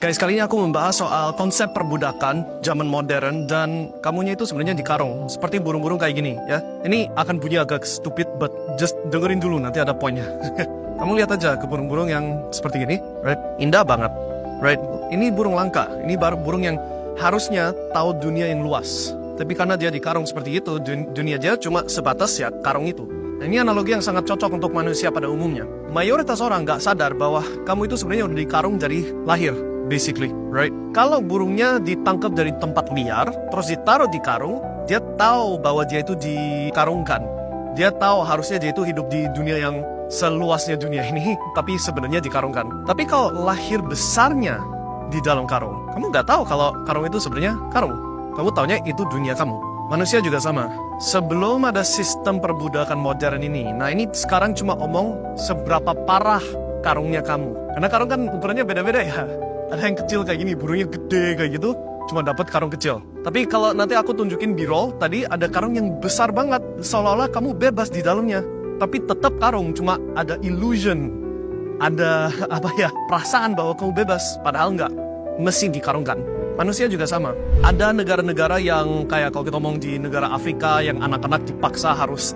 Guys, kali ini aku membahas soal konsep perbudakan zaman modern dan kamunya itu sebenarnya dikarung seperti burung-burung kayak gini ya. Ini akan bunyi agak stupid, but just dengerin dulu, nanti ada poinnya. Kamu lihat aja ke burung-burung yang seperti ini, right? Indah banget, right? Ini burung langka, ini baru burung yang harusnya tahu dunia yang luas. Tapi karena dia dikarung seperti itu, dunia dia cuma sebatas ya karung itu. Nah, ini analogi yang sangat cocok untuk manusia pada umumnya. Mayoritas orang nggak sadar bahwa kamu itu sebenarnya udah dikarung dari lahir. Basically, right? Kalau burungnya ditangkap dari tempat liar, terus ditaruh di karung, dia tahu bahwa dia itu dikarungkan. Dia tahu harusnya dia itu hidup di dunia yang seluasnya dunia ini, tapi sebenarnya dikarungkan. Tapi kalau lahir besarnya di dalam karung, kamu nggak tahu kalau karung itu sebenarnya karung. Kamu taunya itu dunia kamu. Manusia juga sama. Sebelum ada sistem perbudakan modern ini, nah ini sekarang cuma omong seberapa parah karungnya kamu. Karena karung kan ukurannya beda-beda ya. Ada yang kecil kayak gini, burungnya gede kayak gitu, cuma dapat karung kecil. Tapi kalau nanti aku tunjukin B-roll, tadi ada karung yang besar banget, seolah-olah kamu bebas di dalamnya. Tapi tetap karung, cuma ada illusion, ada perasaan bahwa kamu bebas, padahal nggak, mesti dikarungkan. Manusia juga sama. Ada negara-negara yang kayak kalau kita ngomong di negara Afrika yang anak-anak dipaksa harus,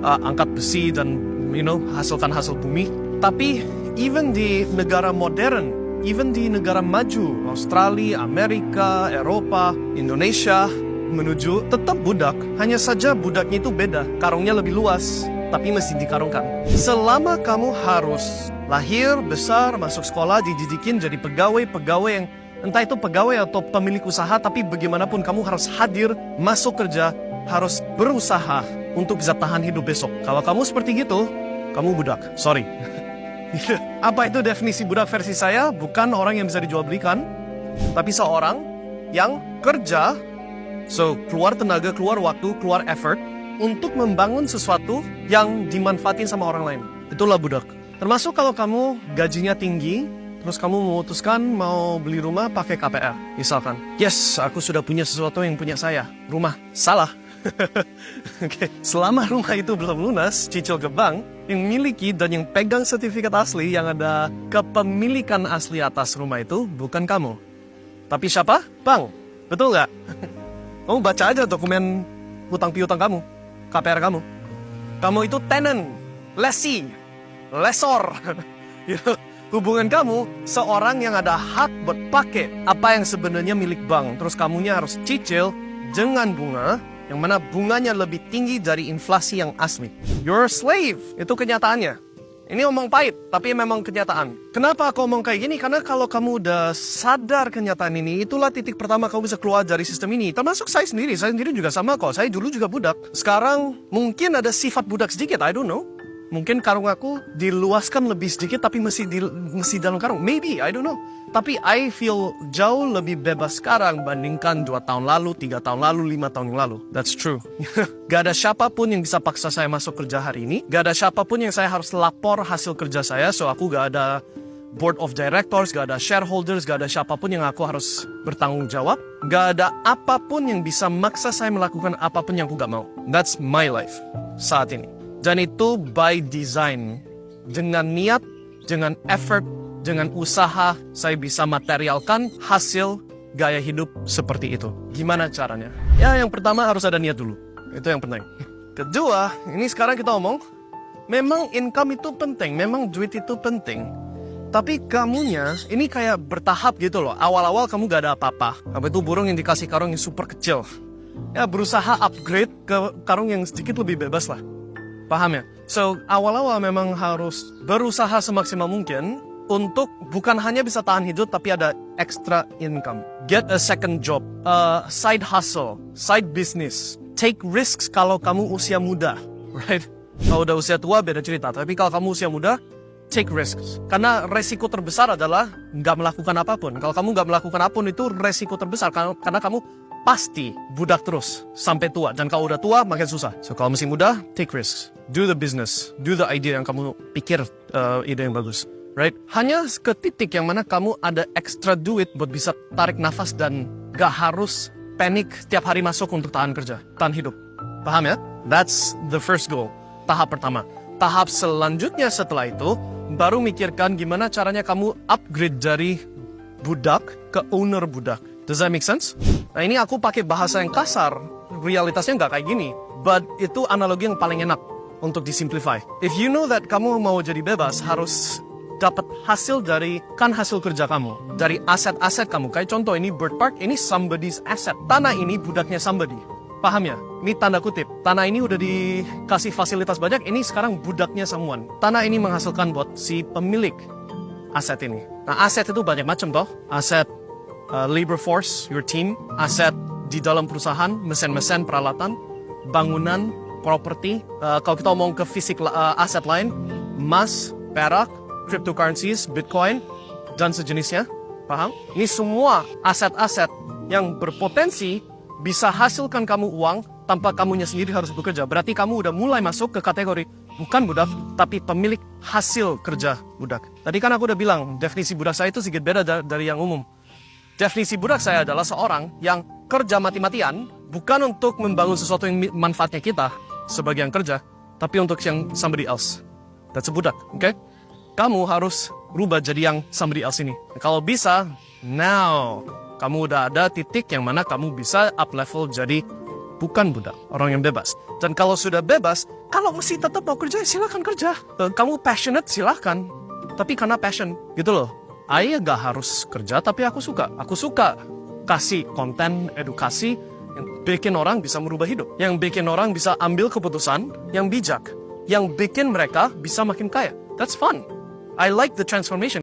angkat besi dan, hasilkan hasil bumi. Tapi even di negara modern, even di negara maju, Australia, Amerika, Eropa, Indonesia, menuju tetap budak. Hanya saja budaknya itu beda, karungnya lebih luas, tapi mesti dikarungkan. Selama kamu harus lahir, besar, masuk sekolah, dididikin jadi pegawai yang entah itu pegawai atau pemilik usaha, tapi bagaimanapun kamu harus hadir, masuk kerja, harus berusaha untuk bisa tahan hidup besok. Kalau kamu seperti gitu, kamu budak. Sorry. Apa itu definisi budak versi saya? Bukan orang yang bisa dijual belikan, tapi seorang yang kerja, so keluar tenaga, keluar waktu, keluar effort untuk membangun sesuatu yang dimanfaatin sama orang lain. Itulah budak. Termasuk kalau kamu gajinya tinggi, terus kamu memutuskan mau beli rumah pakai KPR. Misalkan, yes, aku sudah punya sesuatu yang punya saya. Rumah. Salah. Okay. Selama rumah itu belum lunas, cicil ke bank, yang miliki dan yang pegang sertifikat asli yang ada kepemilikan asli atas rumah itu bukan kamu. Tapi siapa? Bank. Betul nggak? Kamu baca aja dokumen hutang piutang kamu, KPR kamu. Kamu itu tenant, lessee, lessor. Hubungan kamu seorang yang ada hak buat pakai apa yang sebenarnya milik bank. Terus kamunya harus cicil dengan bunga yang mana bunganya lebih tinggi dari inflasi yang asli. You're a slave. Itu kenyataannya. Ini omong pahit, tapi memang kenyataan. Kenapa aku omong kayak gini? Karena kalau kamu udah sadar kenyataan ini, itulah titik pertama kamu bisa keluar dari sistem ini. Termasuk saya sendiri juga sama kok. Saya dulu juga budak. Sekarang mungkin ada sifat budak sedikit, I don't know. Mungkin karung aku diluaskan lebih sedikit, tapi masih dalam karung. Maybe, I don't know. Tapi I feel jauh lebih bebas sekarang bandingkan 2 tahun lalu, 3 tahun lalu, 5 tahun yang lalu. That's true. Gak ada siapapun yang bisa paksa saya masuk kerja hari ini. Gak ada siapapun yang saya harus lapor hasil kerja saya. So aku gak ada board of directors, gak ada shareholders, gak ada siapapun yang aku harus bertanggung jawab. Gak ada apapun yang bisa maksa saya melakukan apapun yang aku gak mau. That's my life saat ini. Dan itu by design. Dengan niat, dengan effort, dengan usaha, saya bisa materialkan hasil gaya hidup seperti itu. Gimana caranya? Ya, yang pertama harus ada niat dulu. Itu yang penting. Kedua, ini sekarang kita omong, memang income itu penting, memang duit itu penting. Tapi kamunya, ini kayak bertahap gitu loh. Awal-awal kamu gak ada apa-apa. Apa itu burung yang dikasih karung yang super kecil. Ya, berusaha upgrade ke karung yang sedikit lebih bebas lah. Paham ya? So, awal-awal memang harus berusaha semaksimal mungkin untuk bukan hanya bisa tahan hidup, tapi ada extra income. Get a second job, side hustle, side business. Take risks kalau kamu usia muda, right? Kalau udah usia tua beda cerita, tapi kalau kamu usia muda, take risks. Karena resiko terbesar adalah nggak melakukan apapun. Kalau kamu nggak melakukan apapun itu resiko terbesar, karena kamu pasti budak terus sampai tua. Dan kalau udah tua makin susah. So kalau masih muda, take risks. Do the business. Do the idea yang kamu pikir ide yang bagus. Right? Hanya ke titik yang mana kamu ada extra duit buat bisa tarik nafas dan gak harus panik setiap hari masuk untuk tahan kerja, tahan hidup. Paham ya? That's the first goal. Tahap pertama. Tahap selanjutnya setelah itu, baru mikirkan gimana caranya kamu upgrade dari budak ke owner budak. Does that make sense? Nah ini aku pakai bahasa yang kasar, realitasnya nggak kayak gini. But itu analogi yang paling enak untuk disimplify. If you know that kamu mau jadi bebas, harus dapat hasil dari hasil kerja kamu, dari aset-aset kamu. Kayak contoh ini Bird Park, ini somebody's asset. Tanah ini budaknya somebody. Paham ya? Ini tanda kutip. Tanah ini udah dikasih fasilitas banyak, ini sekarang budaknya someone. Tanah ini menghasilkan buat si pemilik aset ini. Nah aset itu banyak macam toh. Aset labor force, your team. Aset di dalam perusahaan, mesin-mesin, peralatan, bangunan, properti. Kalau kita ngomong ke fisik aset lain, emas, perak, cryptocurrencies, Bitcoin, dan sejenisnya. Paham? Ini semua aset-aset yang berpotensi bisa hasilkan kamu uang tanpa kamunya sendiri harus bekerja. Berarti kamu udah mulai masuk ke kategori bukan budak, tapi pemilik hasil kerja budak. Tadi kan aku udah bilang, definisi budak saya itu sedikit beda dari yang umum. Definisi budak saya adalah seorang yang kerja mati-matian, bukan untuk membangun sesuatu yang manfaatnya kita sebagai yang kerja, tapi untuk yang somebody else. That's a budak, oke? Okay? Kamu harus rubah jadi yang somebody else ini. Kalau bisa, now kamu udah ada titik yang mana kamu bisa up level jadi bukan budak, orang yang bebas. Dan kalau sudah bebas, kalau masih tetap mau kerja, silakan kerja. Kamu passionate, silakan. Tapi karena passion, gitu loh. Ayah gak harus kerja, tapi aku suka. Aku suka kasih konten edukasi yang bikin orang bisa merubah hidup. Yang bikin orang bisa ambil keputusan yang bijak. Yang bikin mereka bisa makin kaya. That's fun. I like the transformation.